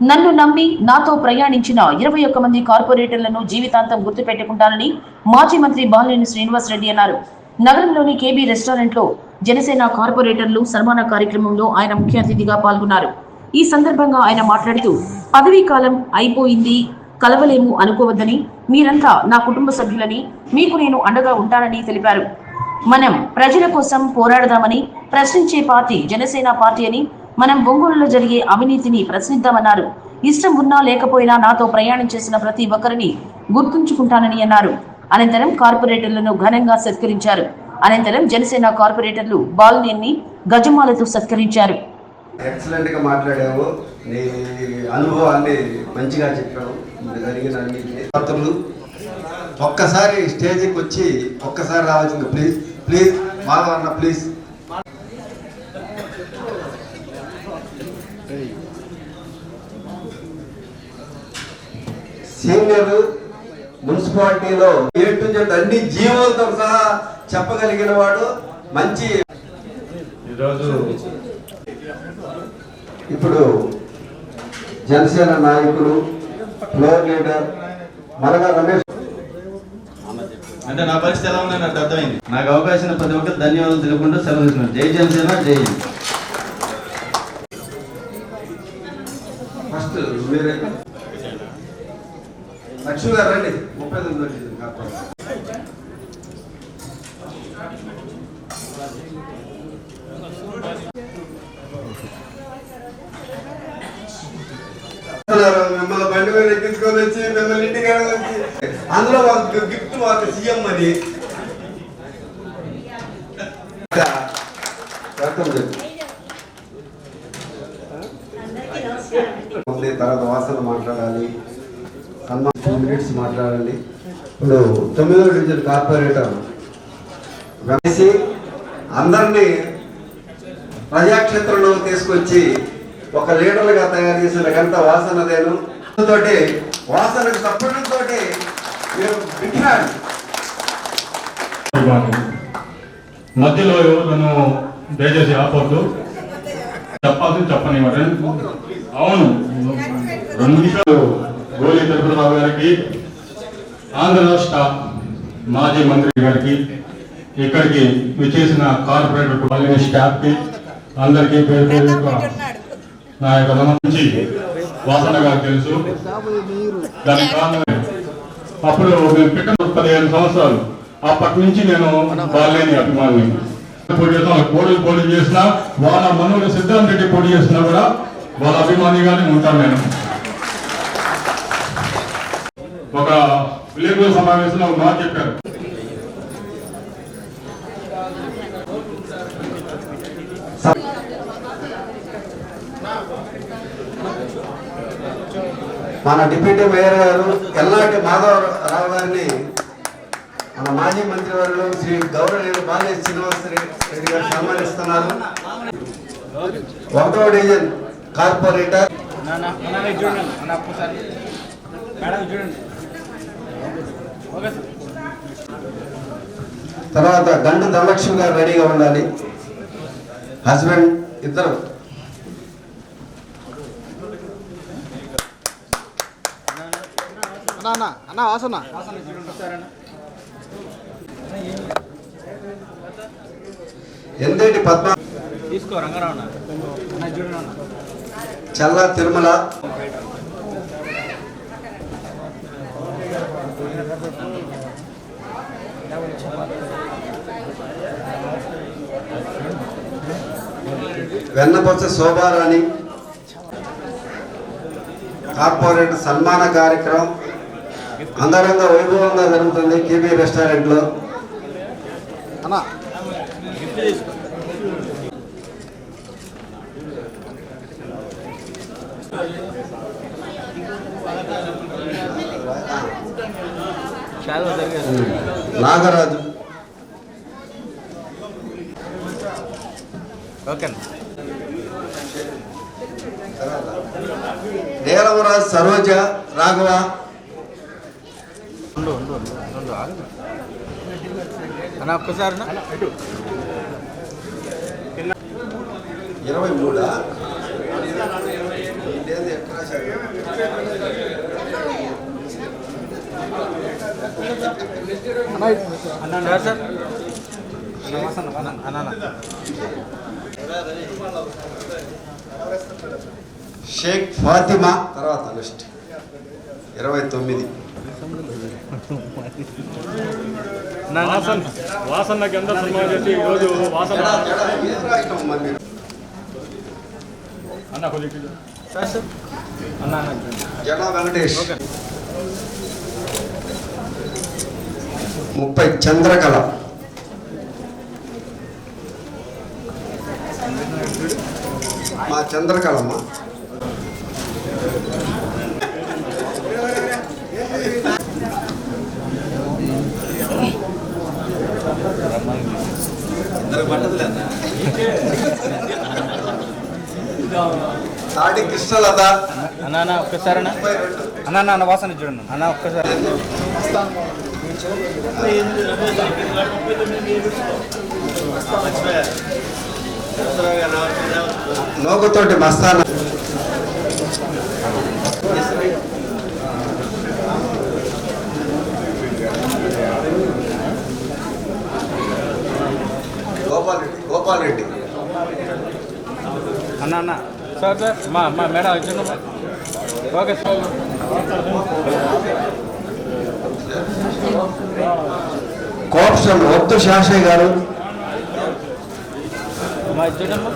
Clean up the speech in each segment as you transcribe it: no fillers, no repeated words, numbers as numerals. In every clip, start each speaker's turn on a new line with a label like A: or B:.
A: నన్ను నమ్మి నాతో ప్రయాణించిన 21 మంది కార్పొరేటర్లను జీవితాంతం గుర్తుపెట్టుకుంటానని మాజీ మంత్రి బాలినేని శ్రీనివాస్ రెడ్డి అన్నారు. నగరంలోని కేబీ రెస్టారెంట్లో జనసేన కార్పొరేటర్లు సన్మాన కార్యక్రమంలో ఆయన ముఖ్య అతిథిగా పాల్గొన్నారు. ఈ సందర్భంగా ఆయన మాట్లాడుతూ, పదవీ కాలం అయిపోయింది, కలవలేము అనుకోవద్దని, మీరంతా నా కుటుంబ సభ్యులని, మీకు నేను అండగా ఉంటానని తెలిపారు. మనం ప్రజల కోసం పోరాడదామని, ప్రశ్నించే పార్టీ జనసేన పార్టీ అని, మనం ఒంగోలులో జరిగే అవినీతిని ప్రశ్నిద్దామన్నారు. ఇష్టం ఉన్నా లేకపోయినా నాతో ప్రయాణం చేసిన ప్రతి ఒక్కరిని గుర్తుంచుకుంటానని అన్నారు. అనంతరం కార్పొరేటర్లను ఘనంగా సత్కరించారు. అనంతరం జనసేన కార్పొరేటర్లు బాలినేని గజమాలతో సత్కరించారు.
B: ఎక్సలెంట్ గా మాట్లాడావు, నీ అనుభవాన్ని మంచిగా చెప్పావు. జరిగిన అన్ని ఒక్కసారి స్టేజ్కి వచ్చి ఒక్కసారి రావాల్సింది. ప్లీజ్ ప్లీజ్ మాధవ్ అన్న ప్లీజ్. సీనియర్ మున్సిపాలిటీలో ఏ టు జెడ్ అన్ని జీవోలతో సహా చెప్పగలిగిన వాడు. మంచి ఈరోజు ఇప్పుడు జనసేన నాయకులు ఫ్లోర్ లీడర్ మనగా రమేష్
C: అంటే నా పరిస్థితి ఎలా ఉందని నాకు అర్థమైంది. నాకు అవకాశం ప్రతి ఒక్కరు ధన్యవాదాలు తెలుపుకుంటూ సెలవు తీసుకున్నాను. జై జనసేన, జై.
B: ఫస్ట్ మీరే లక్ష్మి గారు రండి. 39 మిమ్మల్ని బండి మీద ఎక్కించుకొని వచ్చి మిమ్మల్ని ఇంటికి వచ్చి అందులో వాళ్ళకి గిఫ్ట్ వాళ్ళకి సీఎం అని తర్వాత వాసన మాట్లాడాలి, 2 minutes మాట్లాడాలి. ఇప్పుడు 9వ డివిజన్ కార్పొరేటర్ వేసి అందరినీ ప్రజాక్షేత్రంలో తీసుకొచ్చి ఒక లీడర్గా తయారు చేసిన గంట వాసనదేను తోటి వాసనకు తప్పడంతో మీరు వింటున్నాడు.
D: మధ్యలో నన్ను దయచేసి ఆపొద్దు, చెప్పాల్సింది చెప్పనివ్వండి. అవును, 2 నిమిషాలు. గోలి తిరుపతిరావు గారికి, ఆంధ్ర రాష్ట్ర మాజీ మంత్రి గారికి, ఇక్కడికి విచ్చేసిన కార్పొరేటర్ బాలినేని స్టాఫ్కి అందరికీ పేరు పేరు నా యొక్క నుంచి వాసన గారు తెలుసు. దానికి కారణమే అప్పుడు మేము పెట్టిన 15 సంవత్సరాలు, అప్పటి నుంచి నేను బాలినేని అభిమాని. పోటీ చేసిన పోటీ చేసినా, వాళ్ళ మనవుడు సిద్ధాంత్ రెడ్డి పోటీ చేసినా కూడా వాళ్ళ అభిమానిగానే ఉంటాను. నేను ఒక విలేకరుల సమావేశంలో ఒక మాట చెప్పారు.
B: మన డిప్యూటీ మేయర్ గారు ఎల్లాటి మాధవరావు గారిని మన మాజీ మంత్రివర్యులు శ్రీ గౌరవ బాలినేని శ్రీనివాస్ రెడ్డి గారు సన్మానిస్తున్నారు. 1వ డివిజన్ కార్పొరేటర్ తర్వాత గండు ధనలక్ష్మి గారు రెడీగా ఉండాలి. హస్బెండ్ ఇద్దరు. ఎందేటి పద్మ, చల్లా తిరుమల, వెన్నపొచ్చ శోభారాణి. కార్పొరేటర్ సన్మాన కార్యక్రమం అంగరంగ వైభవంగా జరుగుతుంది కేబీ రెస్టారెంట్ లో. నాగరాజు, నీలమరాజు, సరోజ, రాఘవ,
E: అన్న ఒక్కసారి
B: 23
E: సార్
B: షేక్ ఫాతిమా తర్వాత నెక్స్ట్ 29.
D: వాసన్నకి ఎంత సన్మానం చేసి ఈరోజు వాసన అన్న కొద్దిగా
B: జనా వెంకటేష్. 30 చంద్రకళ. మా చంద్రకళమ్మ. తాడి కృష్ణలత.
E: అన్న ఒక్కసారి అన్న వాసన చూడండి అన్న ఒక్కసారి.
B: నోగుతోటి మస్తాన. గోపాల్ రెడ్డి.
E: అన్న సార్ మా మేడం వచ్చిందమ్మా. Okay sir.
B: కోప్షన్ వద్దు శాషయ్య గారు.
E: చూడమ్మా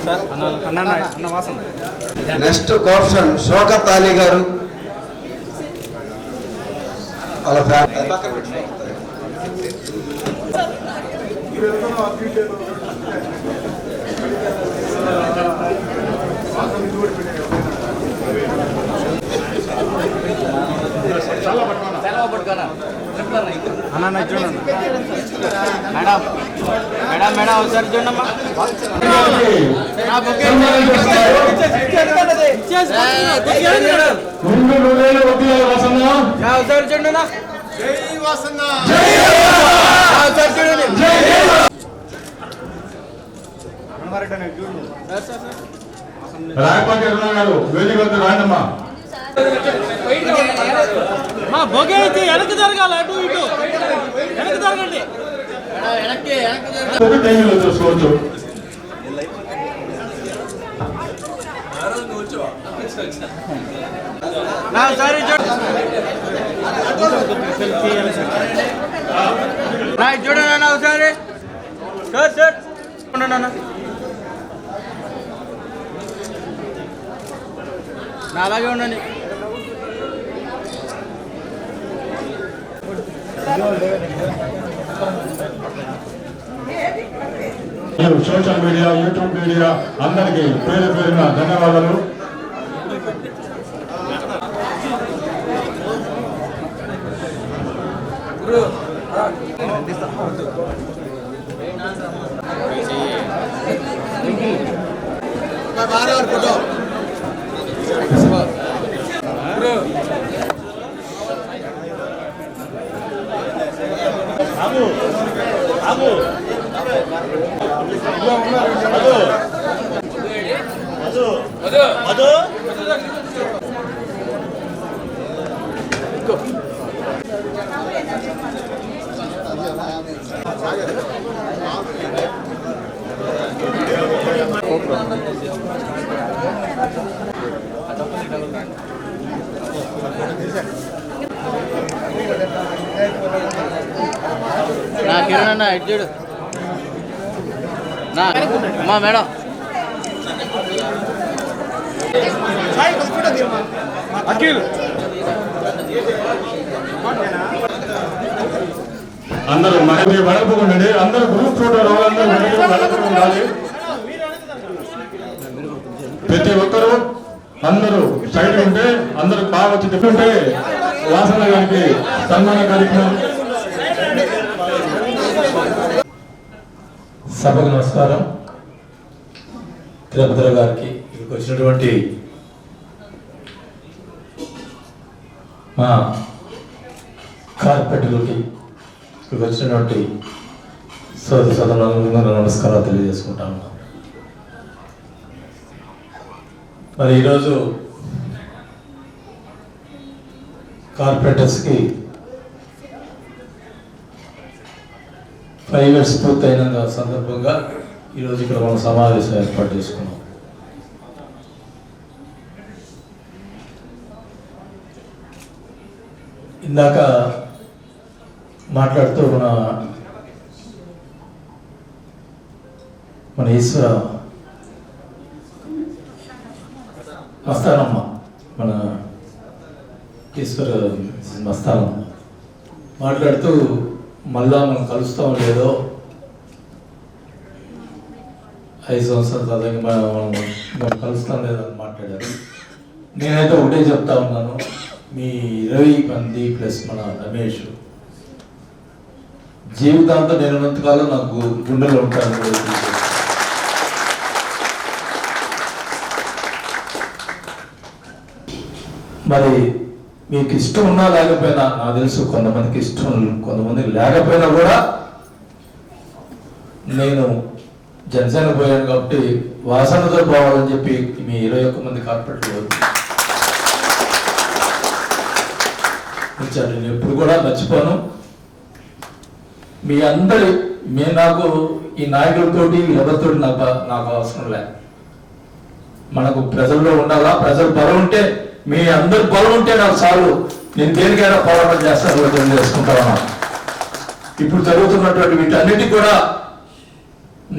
E: సార్. అన్న వాసన.
B: నెక్స్ట్ కోప్షన్ షోకత్ అలీ గారు. వాళ్ళ ఫ్యామిలీ.
E: అన్న చూడండి మేడం మేడం మేడం ఒకసారి చూడమ్మా. ఒకసారి చూడండి
D: రాయపాటి గారు వేదిక వద్ద రాండమ్మా.
F: మా బొగే అయితే వెనక్కి జరగాలి, అటు ఇటు వెనక్కి జరగండి.
D: టైంలో చూసుకోవచ్చు.
E: చూడండి అన్న ఒకసారి. సార్ సార్ ఉండండి అన్న. అలాగే ఉండండి.
D: సోషల్ మీడియా, యూట్యూబ్ మీడియా అందరికీ పేరు పేరున ధన్యవాదాలు.
E: నా కిరణ్ అన్న ఇటు చూడు. నా మా మేడం అఖిల్
D: అందరూ మరి వెనకపోండి. అందరూ గ్రూప్ ఫోటో రావాలందరూ వెనక ఉండాలి. ప్రతి ఒక్కరూ అందరూ సైడ్ ఉంటే అందరూ బాగా వచ్చి చెప్పుంటే వాసన గారికి సన్మాన కార్యక్రమం.
G: సభకు నమస్కారం. తిరుపతి గారికి ఇక్కడికి వచ్చినటువంటి మా కార్పొరేటర్లకి ఇక్కడికి వచ్చినటువంటి సోదర సోదరులందరూ నమస్కారాలు తెలియజేసుకుంటాను. మరి ఈరోజు కార్పొరేటర్స్కి 5 years పూర్తయిన సందర్భంగా ఈరోజు ఇక్కడ మనం సమావేశం ఏర్పాటు చేసుకున్నాం. ఇందాక మాట్లాడుతూ మన ఈశ్వర మస్తానమ్మ, మన ఈశ్వర మస్తానమ్మ మాట్లాడుతూ మళ్ళా మనం కలుస్తాం లేదో 5 సంవత్సరాల తర్వాత మనం కలుస్తాం లేదో అని మాట్లాడారు. నేనైతే ఒకటే చెప్తా ఉన్నాను, మీ 20 మంది ప్లస్ మన రమేష్ జీవితాంతం నేను ఉన్నంతకాలం నాకు గుండెలో ఉంటాను. మరి మీకు ఇష్టం ఉన్నా లేకపోయినా, నాకు తెలుసు కొంతమందికి ఇష్టం, కొంతమందికి లేకపోయినా కూడా నేను జనసేన పోయాను కాబట్టి వాసనతో పోవాలని చెప్పి మీ 21 మంది కార్పొరేటర్లు నేను ఎప్పుడు కూడా మర్చిపోను. మీ అందరి నాకు ఈ నాయకులతోటి ఎవరితో నాకు అవసరం లే. మనకు ప్రజల్లో ఉండాలా, ప్రజల బలం ఉంటే, మీ అందరి బలం ఉంటే నాకు చాలు. నేను దేనికైనా పోరాటం చేస్తాను చేసుకుంటా ఉన్నా. ఇప్పుడు జరుగుతున్నటువంటి వీటన్నిటికీ కూడా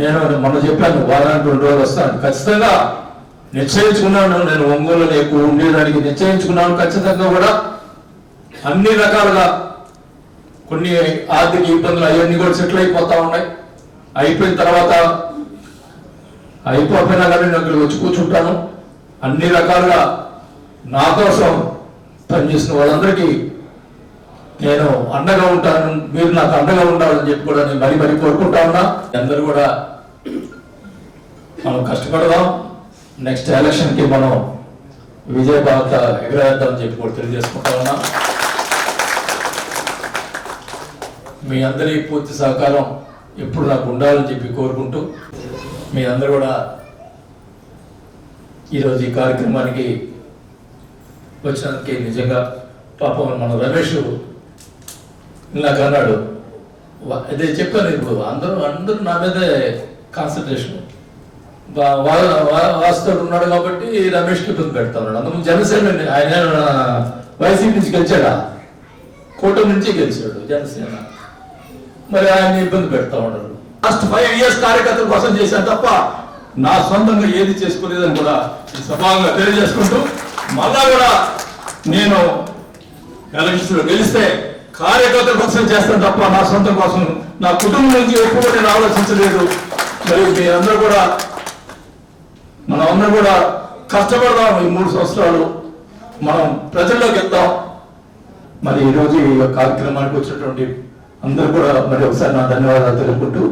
G: నేను మొన్న చెప్పాను, వారానికి 2 రోజులు వస్తాను. ఖచ్చితంగా నిశ్చయించుకున్నాను. నేను ఒంగోలులో ఎక్కువ ఉండేదానికి నిశ్చయించుకున్నాను. ఖచ్చితంగా కూడా అన్ని రకాలుగా కొన్ని ఆర్థిక ఇబ్బందులు అవన్నీ కూడా సెటిల్ అయిపోతా ఉన్నాయి. అయిపోయిన తర్వాత అయిపోయినా కానీ నేను ఇక్కడ వచ్చి కూర్చుంటాను. అన్ని రకాలుగా నా కోసం పనిచేసిన వాళ్ళందరికీ నేను అండగా ఉంటాను. మీరు నాకు అండగా ఉండాలని చెప్పి కూడా నేను మరీ కోరుకుంటా ఉన్నా. అందరూ కూడా మనం కష్టపడదాం. నెక్స్ట్ ఎలక్షన్కి మనం విజయ బాత ఎగరేద్దామని చెప్పి కూడా తెలియజేసుకుంటా ఉన్నా. మీ అందరి పూర్తి సహకారం ఎప్పుడు నాకు ఉండాలని చెప్పి కోరుకుంటూ, మీ అందరూ కూడా ఈరోజు ఈ కార్యక్రమానికి వచ్చినందుకు నిజంగా పాపం మన రమేష్ నాకు అన్నాడు, అదే చెప్పాను, ఇప్పుడు అందరూ నా మీదే కాన్సన్ట్రేషన్. వాస్తవుడు ఉన్నాడు కాబట్టి రమేష్కి ఇబ్బంది పెడతా ఉన్నాడు. అందుకు జనసేన ఆయన వైసీపీ నుంచి గెలిచాడా, కూటమి నుంచి గెలిచాడు జనసేన, మరి ఆయన ఇబ్బంది పెడతా ఉన్నాడు. లాస్ట్ 5 years కార్యకర్తల కోసం చేశాను తప్ప నా సొంతంగా ఏది చేసుకోలేదని కూడా సభాగా తెలియజేసుకుంటూ, మళ్ళా కూడా నేను ఎలక్షన్స్ లో గెలిస్తే కార్యకర్తల కోసం చేస్తాను తప్ప నా సొంతం కోసం, నా కుటుంబం నుంచి ఎక్కువ నేను ఆలోచించలేదు. మరి మీ అందరూ కూడా మనం అందరూ కూడా కష్టపడదాం. ఈ 3 సంవత్సరాలు మనం ప్రజల్లోకి వెళ్తాం. మరి ఈరోజు ఈ కార్యక్రమానికి వచ్చినటువంటి అందరూ కూడా మరి ఒకసారి నా ధన్యవాదాలు తెలుపుకుంటూ